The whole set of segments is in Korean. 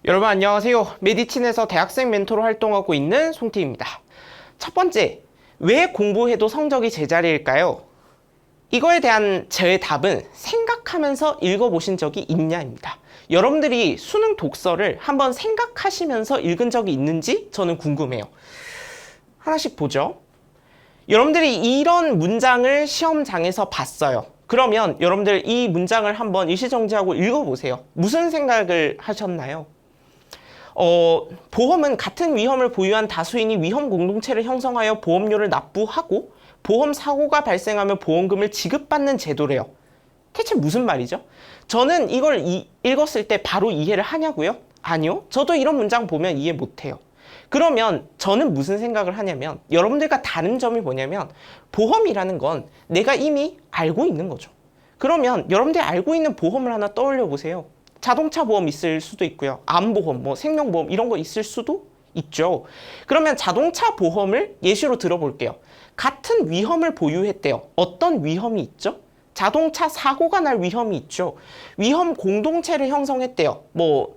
여러분 안녕하세요. 메디틴에서 대학생 멘토로 활동하고 있는 송티입니다. 첫 번째, 왜 공부해도 성적이 제자리일까요? 이거에 대한 제 답은 생각하면서 읽어보신 적이 있냐입니다. 여러분들이 수능 독서를 한번 생각하시면서 읽은 적이 있는지 저는 궁금해요. 하나씩 보죠. 여러분들이 이런 문장을 시험장에서 봤어요. 그러면 여러분들 이 문장을 한번 일시정지하고 읽어보세요. 무슨 생각을 하셨나요? 보험은 같은 위험을 보유한 다수인이 위험 공동체를 형성하여 보험료를 납부하고 보험 사고가 발생하면 보험금을 지급받는 제도래요. 대체 무슨 말이죠? 저는 이걸 읽었을 때 바로 이해를 하냐고요? 아니요. 저도 이런 문장 보면 이해 못해요. 그러면 저는 무슨 생각을 하냐면 여러분들과 다른 점이 뭐냐면 보험이라는 건 내가 이미 알고 있는 거죠. 그러면 여러분들이 알고 있는 보험을 하나 떠올려 보세요. 자동차 보험 있을 수도 있고요. 암보험, 생명보험 이런 거 있을 수도 있죠. 그러면 자동차 보험을 예시로 들어볼게요. 같은 위험을 보유했대요. 어떤 위험이 있죠? 자동차 사고가 날 위험이 있죠. 위험 공동체를 형성했대요.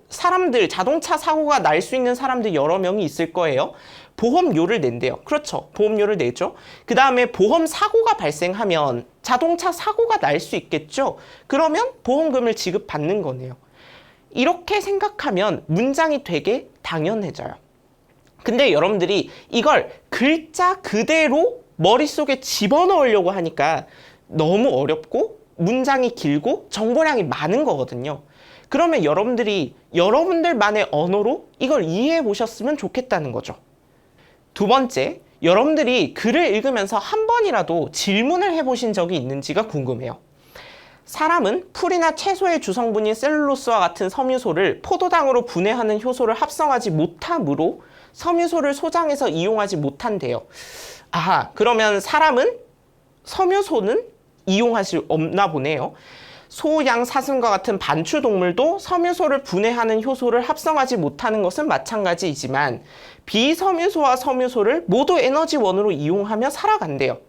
사람들, 자동차 사고가 날 수 있는 사람들 여러 명이 있을 거예요. 보험료를 낸대요. 그렇죠. 보험료를 내죠. 그 다음에 보험 사고가 발생하면 자동차 사고가 날 수 있겠죠. 그러면 보험금을 지급받는 거네요. 이렇게 생각하면 문장이 되게 당연해져요. 근데 여러분들이 이걸 글자 그대로 머릿속에 집어넣으려고 하니까 너무 어렵고 문장이 길고 정보량이 많은 거거든요. 그러면 여러분들이 여러분들만의 언어로 이걸 이해해 보셨으면 좋겠다는 거죠. 두 번째, 여러분들이 글을 읽으면서 한 번이라도 질문을 해보신 적이 있는지가 궁금해요. 사람은 풀이나 채소의 주성분인 셀룰로스와 같은 섬유소를 포도당으로 분해하는 효소를 합성하지 못하므로 섬유소를 소장해서 이용하지 못한대요. 그러면 사람은 섬유소는 이용할 수 없나 보네요. 소, 양, 사슴과 같은 반추동물도 섬유소를 분해하는 효소를 합성하지 못하는 것은 마찬가지이지만 비섬유소와 섬유소를 모두 에너지원으로 이용하며 살아간대요.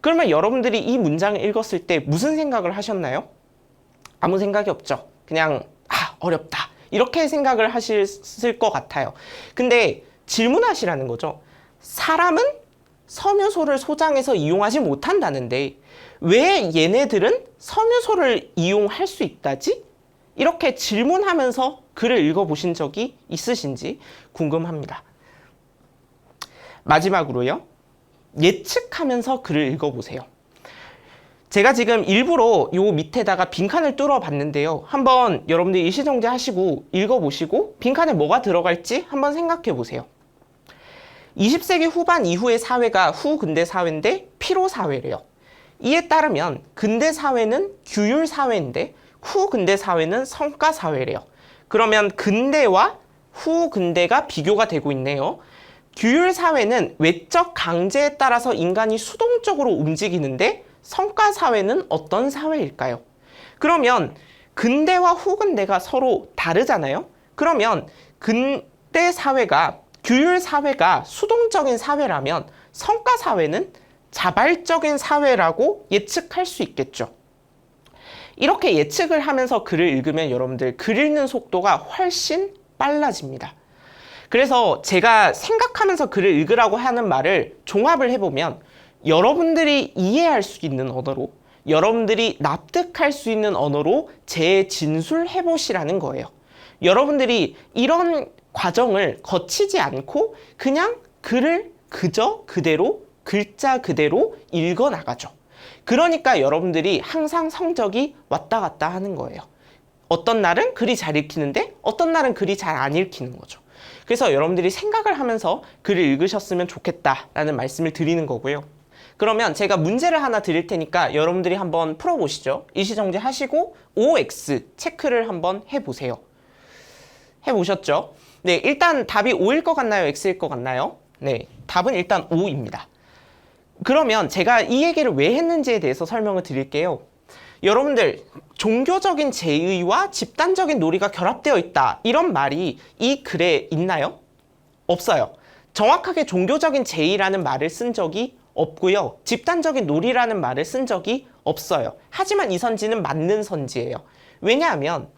그러면 여러분들이 이 문장을 읽었을 때 무슨 생각을 하셨나요? 아무 생각이 없죠. 그냥 어렵다 이렇게 생각을 하실 것 같아요. 근데 질문하시라는 거죠. 사람은 섬유소를 소장해서 이용하지 못한다는데 왜 얘네들은 섬유소를 이용할 수 있다지? 이렇게 질문하면서 글을 읽어보신 적이 있으신지 궁금합니다. 마지막으로요. 예측하면서 글을 읽어보세요. 제가 지금 일부러 요 밑에다가 빈칸을 뚫어 봤는데요. 한번 여러분들 일시정지 하시고 읽어보시고 빈칸에 뭐가 들어갈지 한번 생각해 보세요. 20세기 후반 이후의 사회가 후근대 사회인데 피로 사회래요. 이에 따르면 근대 사회는 규율 사회인데 후근대 사회는 성과 사회래요. 그러면 근대와 후근대가 비교가 되고 있네요. 규율 사회는 외적 강제에 따라서 인간이 수동적으로 움직이는데 성과 사회는 어떤 사회일까요? 그러면 근대와 후근대가 서로 다르잖아요. 그러면 근대 사회가 규율 사회가 수동적인 사회라면 성과 사회는 자발적인 사회라고 예측할 수 있겠죠. 이렇게 예측을 하면서 글을 읽으면 여러분들 글 읽는 속도가 훨씬 빨라집니다. 그래서 제가 생각하면서 글을 읽으라고 하는 말을 종합을 해보면 여러분들이 이해할 수 있는 언어로 여러분들이 납득할 수 있는 언어로 재진술해보시라는 거예요. 여러분들이 이런 과정을 거치지 않고 그냥 글을 그대로 글자 그대로 읽어나가죠. 그러니까 여러분들이 항상 성적이 왔다 갔다 하는 거예요. 어떤 날은 글이 잘 읽히는데 어떤 날은 글이 잘 안 읽히는 거죠. 그래서 여러분들이 생각을 하면서 글을 읽으셨으면 좋겠다라는 말씀을 드리는 거고요. 그러면 제가 문제를 하나 드릴 테니까 여러분들이 한번 풀어보시죠. 일시정지 하시고 OX 체크를 한번 해보세요. 해보셨죠? 네, 일단 답이 O일 것 같나요? X일 것 같나요? 네, 답은 일단 O입니다. 그러면 제가 이 얘기를 왜 했는지에 대해서 설명을 드릴게요. 여러분들, 종교적인 제의와 집단적인 놀이가 결합되어 있다. 이런 말이 이 글에 있나요? 없어요. 정확하게 종교적인 제의라는 말을 쓴 적이 없고요. 집단적인 놀이라는 말을 쓴 적이 없어요. 하지만 이 선지는 맞는 선지예요. 왜냐하면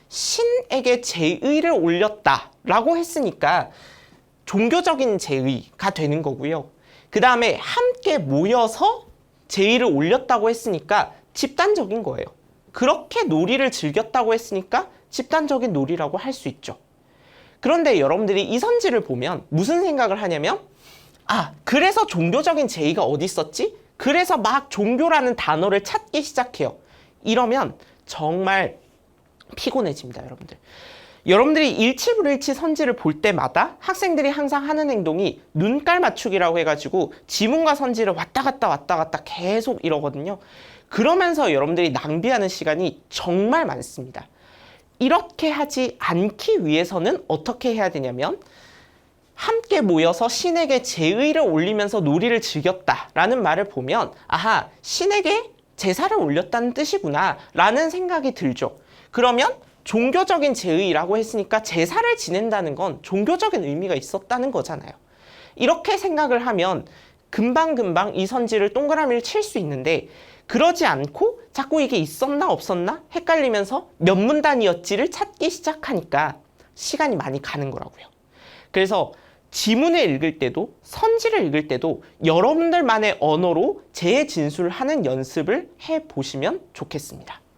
신에게 제의를 올렸다라고 했으니까 종교적인 제의가 되는 거고요. 그 다음에 함께 모여서 제의를 올렸다고 했으니까 집단적인 거예요. 그렇게 놀이를 즐겼다고 했으니까 집단적인 놀이라고 할 수 있죠. 그런데 여러분들이 이 선지를 보면 무슨 생각을 하냐면 그래서 종교적인 제의가 어디 있었지? 그래서 막 종교라는 단어를 찾기 시작해요. 이러면 정말 피곤해집니다, 여러분들. 여러분들이 일치불일치 선지를 볼 때마다 학생들이 항상 하는 행동이 눈깔 맞추기라고 해가지고 지문과 선지를 왔다 갔다 계속 이러거든요. 그러면서 여러분들이 낭비하는 시간이 정말 많습니다. 이렇게 하지 않기 위해서는 어떻게 해야 되냐면 함께 모여서 신에게 제의를 올리면서 놀이를 즐겼다라는 말을 보면 신에게 제사를 올렸다는 뜻이구나 라는 생각이 들죠. 그러면 종교적인 제의라고 했으니까 제사를 지낸다는 건 종교적인 의미가 있었다는 거잖아요. 이렇게 생각을 하면 금방금방 이 선지를 동그라미를 칠 수 있는데 그러지 않고 자꾸 이게 있었나 없었나 헷갈리면서 몇 문단이었지를 찾기 시작하니까 시간이 많이 가는 거라고요. 그래서 지문을 읽을 때도 선지를 읽을 때도 여러분들만의 언어로 재진술하는 연습을 해보시면 좋겠습니다.